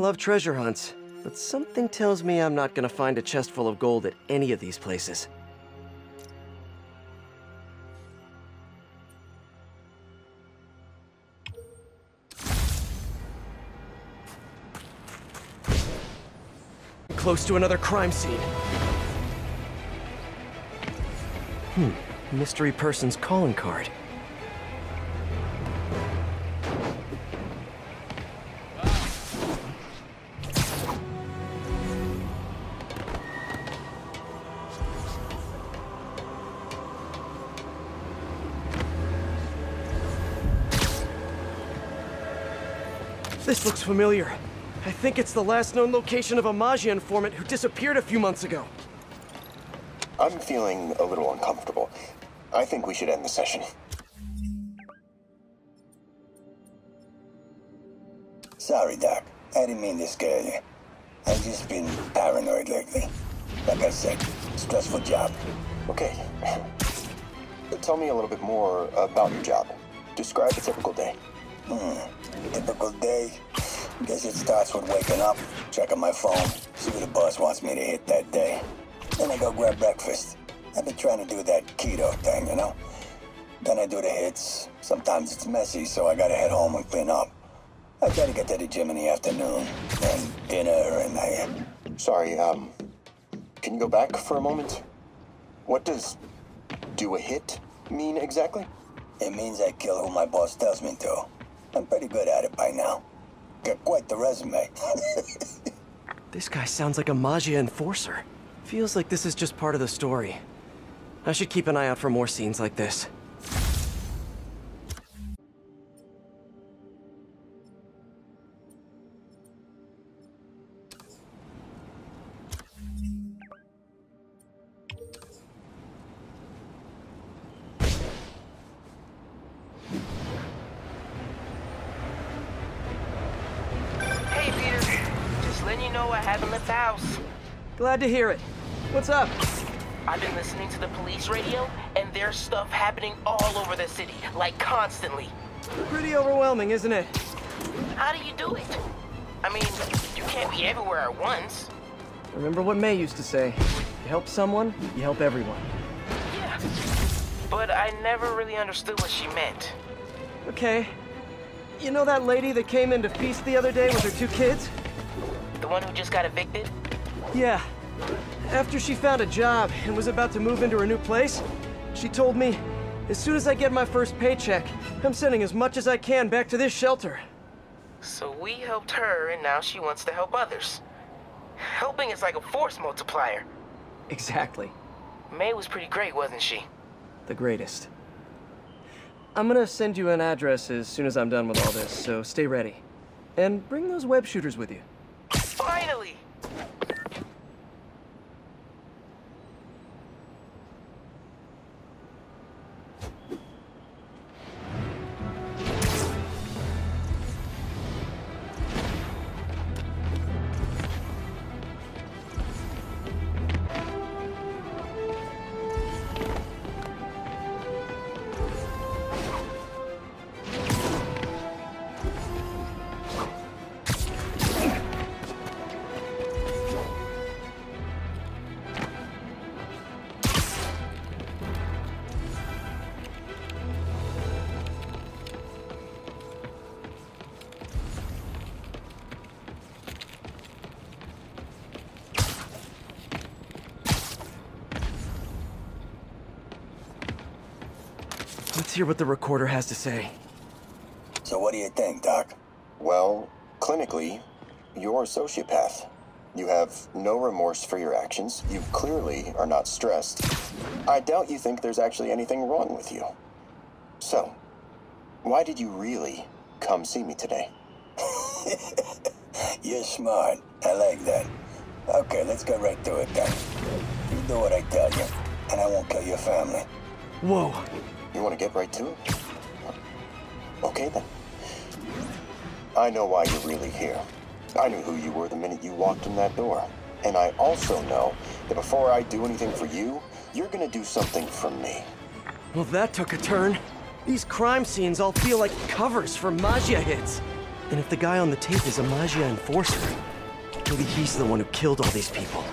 love treasure hunts, but something tells me I'm not gonna find a chest full of gold at any of these places. Close to another crime scene. Mystery person's calling card. This looks familiar. I think it's the last known location of a Maggia informant who disappeared a few months ago. I'm feeling a little uncomfortable. I think we should end the session. Sorry, Doc. I didn't mean to scare you. I've just been paranoid lately. Like I said, stressful job. Okay. Tell me a little bit more about your job. Describe a typical day. Typical day? Guess it starts with waking up, checking my phone, see what the boss wants me to hit that day. Then I go grab breakfast. I've been trying to do that keto thing, you know? Then I do the hits. Sometimes it's messy, so I gotta head home and clean up. I try to get to the gym in the afternoon, then dinner, and I... Sorry, can you go back for a moment? What does do a hit mean exactly? It means I kill who my boss tells me to. I'm pretty good at it by now. Got quite the resume. This guy sounds like a Maggia enforcer. Feels like this is just part of the story. I should keep an eye out for more scenes like this. Glad to hear it. What's up? I've been listening to the police radio, and there's stuff happening all over the city, like constantly. Pretty overwhelming, isn't it? How do you do it? I mean, you can't be everywhere at once. Remember what May used to say, you help someone, you help everyone. Yeah, but I never really understood what she meant. Okay. You know that lady that came in to feast the other day with her 2 kids? The one who just got evicted? Yeah. After she found a job and was about to move into her new place, she told me, as soon as I get my first paycheck, I'm sending as much as I can back to this shelter. So we helped her, and now she wants to help others. Helping is like a force multiplier. Exactly. May was pretty great, wasn't she? The greatest. I'm gonna send you an address as soon as I'm done with all this, so stay ready. And bring those web shooters with you. Finally! Let's hear what the recorder has to say. So what do you think, Doc? Well, clinically, you're a sociopath. You have no remorse for your actions. You clearly are not stressed. I doubt you think there's actually anything wrong with you. So, why did you really come see me today? You're smart. I like that. Okay, let's get right to it then. You do what I tell you, and I won't kill your family. Whoa. You want to get right to it? Okay, then. I know why you're really here. I knew who you were the minute you walked in that door. And I also know that before I do anything for you, you're gonna do something for me. Well, that took a turn. These crime scenes all feel like covers for Maggia hits. And if the guy on the tape is a Magia enforcer, maybe he's the one who killed all these people.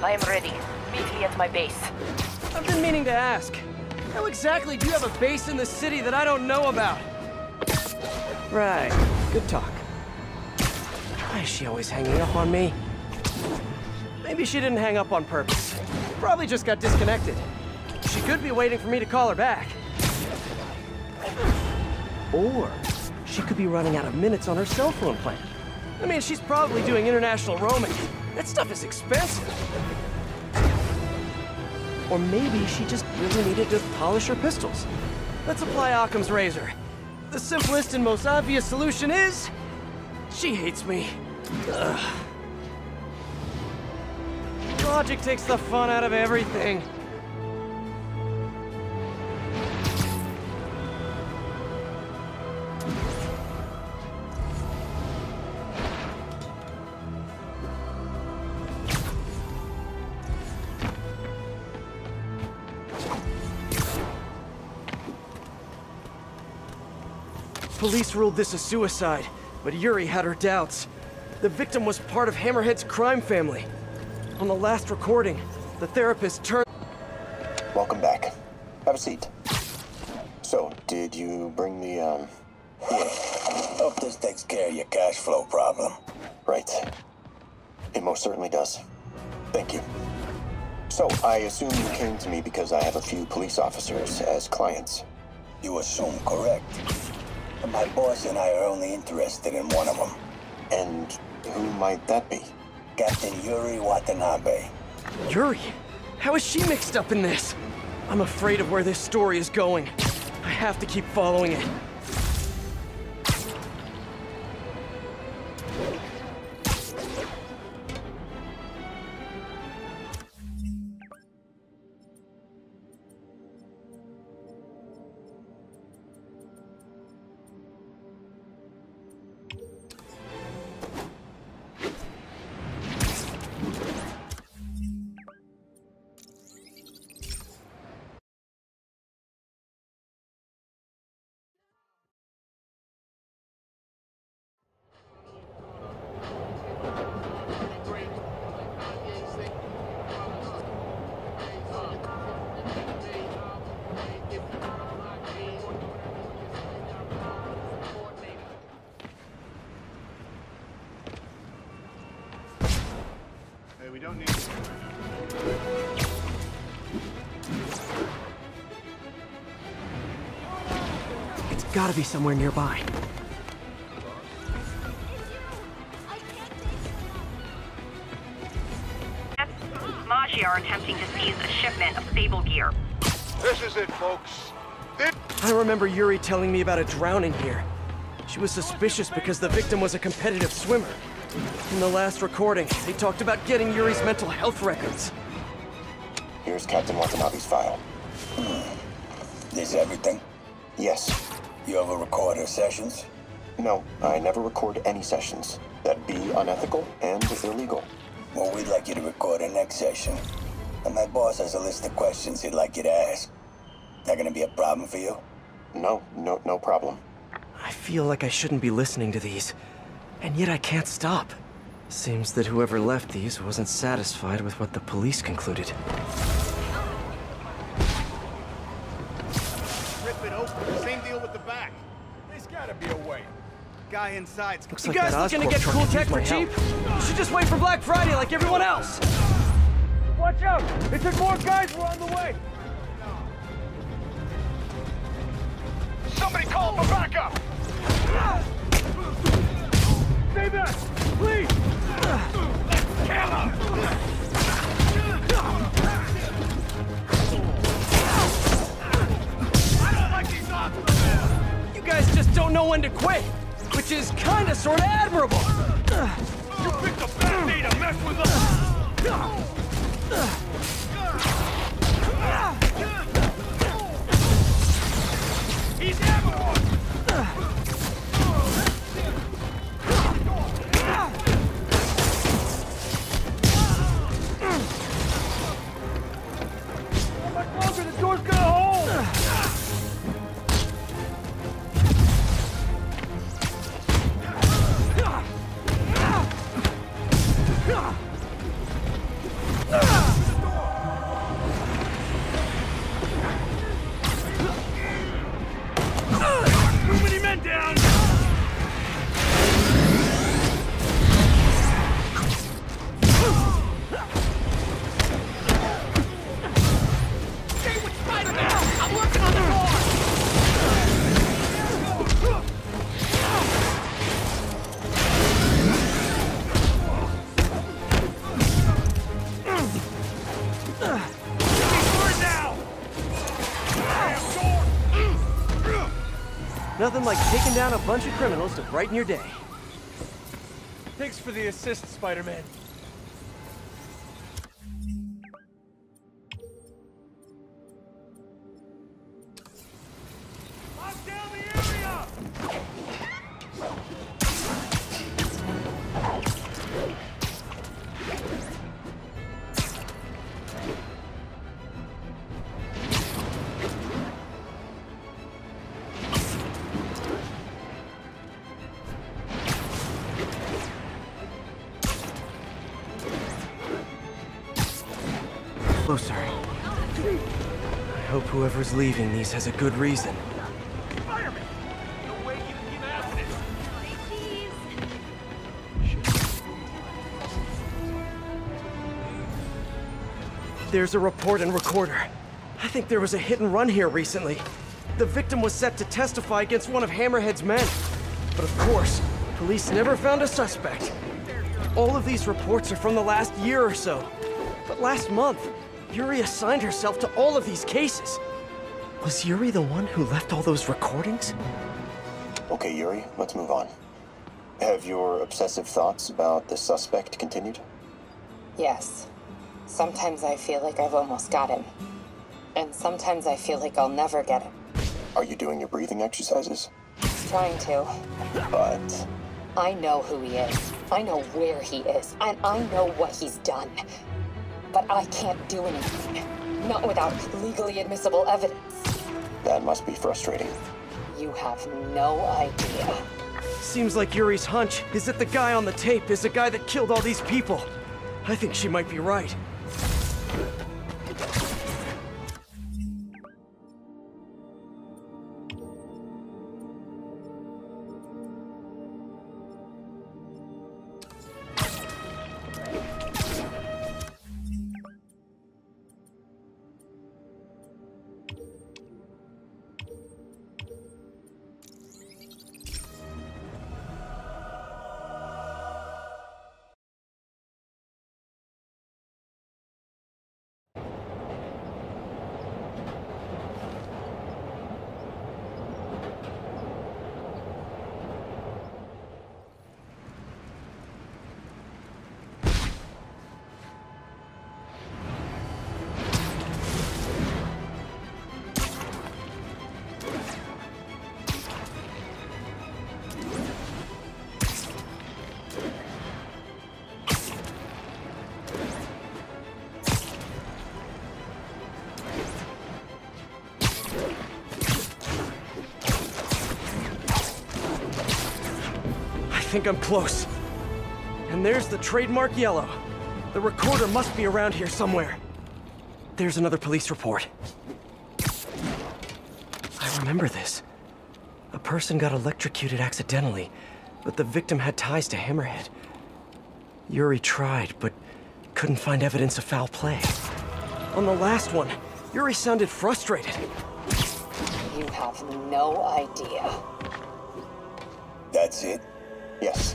I am ready. Meet me at my base. I've been meaning to ask, how exactly do you have a base in the city that I don't know about? Right, good talk. Why is she always hanging up on me? Maybe she didn't hang up on purpose. Probably just got disconnected. She could be waiting for me to call her back. Or she could be running out of minutes on her cell phone plan. I mean, she's probably doing international roaming. That stuff is expensive. Or maybe she just really needed to polish her pistols. Let's apply Occam's razor. The simplest and most obvious solution is... she hates me. Ugh. Logic takes the fun out of everything. Police ruled this a suicide, but Yuri had her doubts. The victim was part of Hammerhead's crime family. On the last recording, the therapist turned... Welcome back. Have a seat. So, did you bring the, Yeah. Hope this takes care of your cash flow problem. Right. It most certainly does. Thank you. So, I assume you came to me because I have a few police officers as clients. You assume correct. But my boss and I are only interested in one of them. And who might that be? Captain Yuri Watanabe. Yuri? How is she mixed up in this? I'm afraid of where this story is going. I have to keep following it. We don't need It's gotta be somewhere nearby. Magia are attempting to seize a shipment of Sable gear. This is it, folks. I remember Yuri telling me about a drowning here. She was suspicious because the victim was a competitive swimmer. In the last recording, they talked about getting Yuri's mental health records. Here's Captain Watanabe's file. This everything? Yes. You ever record her sessions? No, I never record any sessions. That'd be unethical and illegal. Well, we'd like you to record her next session. And my boss has a list of questions he'd like you to ask. That gonna be a problem for you? No problem. I feel like I shouldn't be listening to these, and yet I can't stop. Seems that whoever left these wasn't satisfied with what the police concluded. Rip it open. Same deal with the back. There's gotta be a way. Guy inside's... Looks You like guys that looking to Oscorp get truck cool could tech use for my cheap? help. You should just wait for Black Friday like everyone else. Watch out! They took more guys. We're on the way. Somebody call for backup! Stay back! Please! Camera! I don't like these odds. You guys just don't know when to quit. Quit which is kinda sorta admirable. You picked a bad day to mess with us! He's hammered! How much longer the door's gonna hold? Too many men down! Stay with Spider-Man! I'm working on the door! Nothing like taking down a bunch of criminals to brighten your day. Thanks for the assist, Spider-Man. Lock down the area! Closer. I hope whoever's leaving these has a good reason. Spider-Man! No way you can keep asking it! There's a report and recorder. I think there was a hit and run here recently. The victim was set to testify against one of Hammerhead's men. But of course, police never found a suspect. All of these reports are from the last year or so. But last month, Yuri assigned herself to all of these cases. Was Yuri the one who left all those recordings? Okay, Yuri, let's move on. Have your obsessive thoughts about the suspect continued? Yes. Sometimes I feel like I've almost got him. And sometimes I feel like I'll never get him. Are you doing your breathing exercises? Trying to. But... I know who he is. I know where he is. And I know what he's done. But I can't do anything. Not without legally admissible evidence. that must be frustrating. You have no idea. Seems like Yuri's hunch is that the guy on the tape is the guy that killed all these people. I think she might be right. I think I'm close. And there's the trademark yellow. The recorder must be around here somewhere. There's another police report. I remember this. A person got electrocuted accidentally, but the victim had ties to Hammerhead. Yuri tried, but couldn't find evidence of foul play. On the last one, Yuri sounded frustrated. You have no idea. That's it? Yes.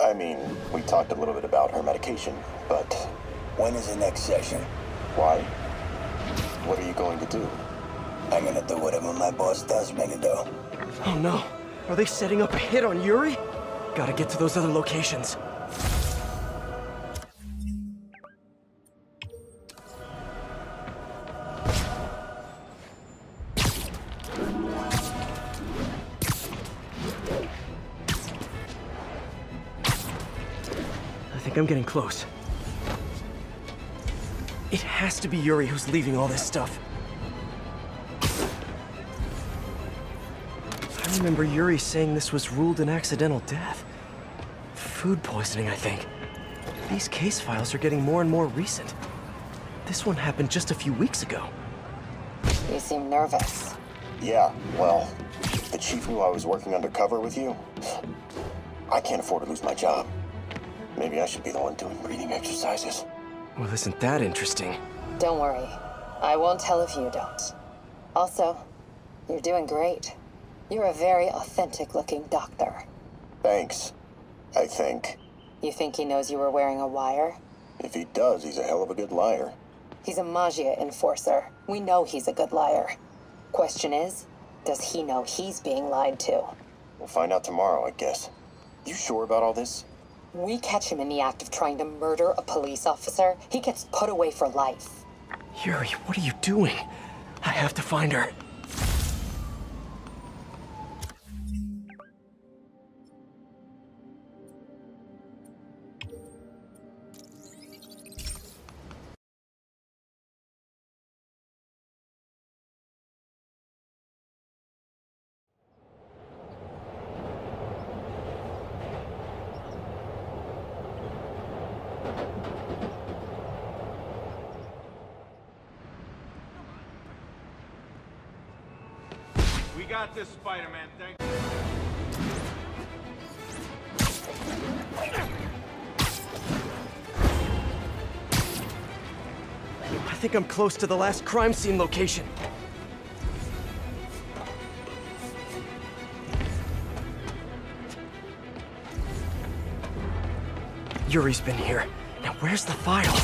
I mean, we talked a little bit about her medication, but... When is the next session? Why? What are you going to do? I'm gonna do whatever my boss tells me to do. Oh no. Are they setting up a hit on Yuri? Gotta get to those other locations. I think I'm getting close. It has to be Yuri who's leaving all this stuff. I remember Yuri saying this was ruled an accidental death. Food poisoning, I think. These case files are getting more and more recent. This one happened just a few weeks ago. You seem nervous. Yeah, well, the chief knew I was working undercover with you. I can't afford to lose my job. Maybe I should be the one doing breathing exercises. Well, isn't that interesting? Don't worry. I won't tell if you don't. Also, you're doing great. You're a very authentic-looking doctor. Thanks, I think. You think he knows you were wearing a wire? If he does, he's a hell of a good liar. He's a Magia enforcer. We know he's a good liar. Question is, does he know he's being lied to? We'll find out tomorrow, I guess. You sure about all this? We catch him in the act of trying to murder a police officer, he gets put away for life. Yuri, what are you doing? I have to find her. We got this, Spider-Man, thank you. I think I'm close to the last crime scene location. Yuri's been here. Now where's the file?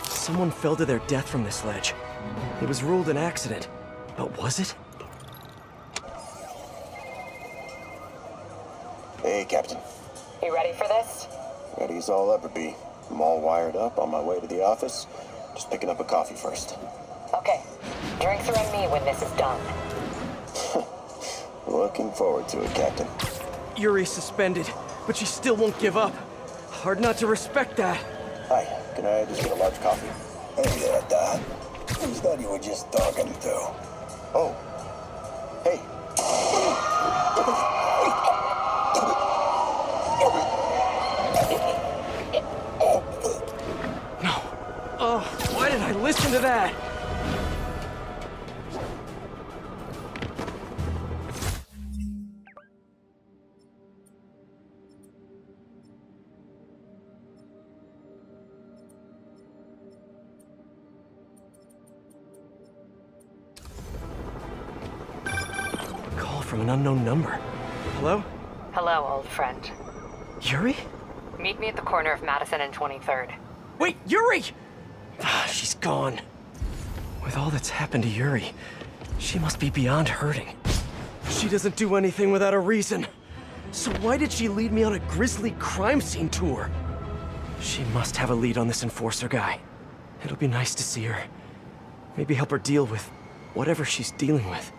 Someone fell to their death from this ledge. It was ruled an accident. But was it? Hey, Captain. You ready for this? Ready as I'll ever be. I'm all wired up on my way to the office. Just picking up a coffee first. Okay. Drinks are on me when this is done. Looking forward to it, Captain. Yuri's suspended, but she still won't give up. Hard not to respect that. Hi, can I just get a large coffee? Hey there, Doc. Who's that you were just talking to? Oh. Hey. No. Oh, why did I listen to that? From an unknown number. Hello? Hello, old friend. Yuri? Meet me at the corner of Madison and 23rd. Wait, Yuri! Ah, she's gone. With all that's happened to Yuri, she must be beyond hurting. She doesn't do anything without a reason. So why did she lead me on a grisly crime scene tour? She must have a lead on this enforcer guy. It'll be nice to see her. Maybe help her deal with whatever she's dealing with.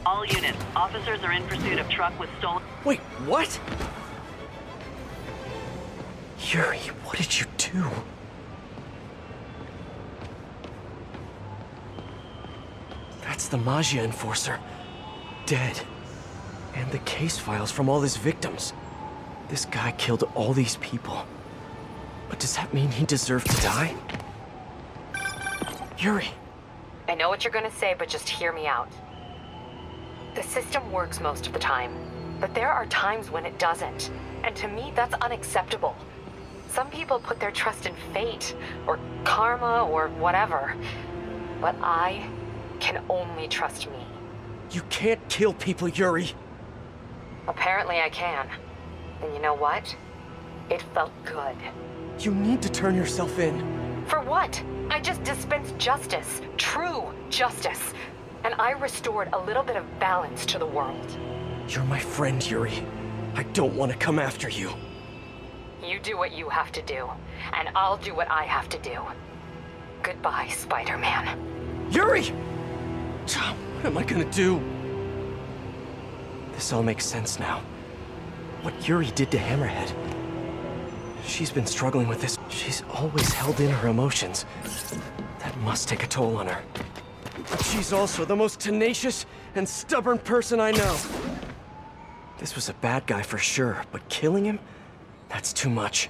All units, officers are in pursuit of truck with stolen... Wait, what? Yuri, what did you do? That's the Magia enforcer. Dead. And the case files from all his victims. This guy killed all these people. But does that mean he deserved to die? Yuri! I know what you're gonna say, but just hear me out. The system works most of the time, but there are times when it doesn't. And to me, that's unacceptable. Some people put their trust in fate, or karma, or whatever. But I can only trust me. You can't kill people, Yuri. Apparently I can. And you know what? It felt good. You need to turn yourself in. For what? I just dispensed justice. True justice. And I restored a little bit of balance to the world. You're my friend, Yuri. I don't want to come after you. You do what you have to do, and I'll do what I have to do. Goodbye, Spider-Man. Yuri! What am I gonna do? This all makes sense now. What Yuri did to Hammerhead. She's been struggling with this. She's always held in her emotions. That must take a toll on her. But she's also the most tenacious and stubborn person I know. This was a bad guy for sure, but killing him? That's too much.